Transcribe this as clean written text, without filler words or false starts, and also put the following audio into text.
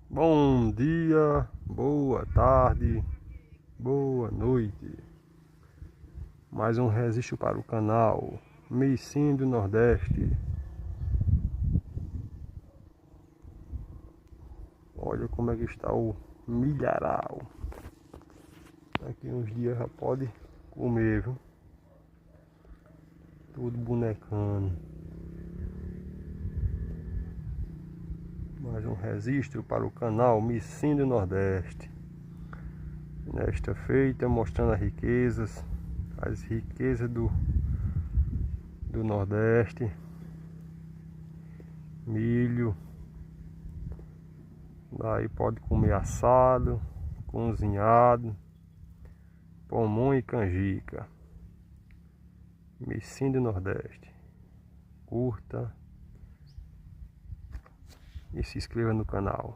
Bom dia, boa tarde, boa noite. Mais um registro para o canal Micim do Nordeste. Olha como é que está o milharal. Daqui uns dias já pode comer, viu? Tudo bonecando. Mais um registro para o canal Micim do Nordeste. Nesta feita mostrando as riquezas do Nordeste. Milho. Daí pode comer assado, cozinhado, pamonha e canjica. Micim do Nordeste. Curta e se inscreva no canal.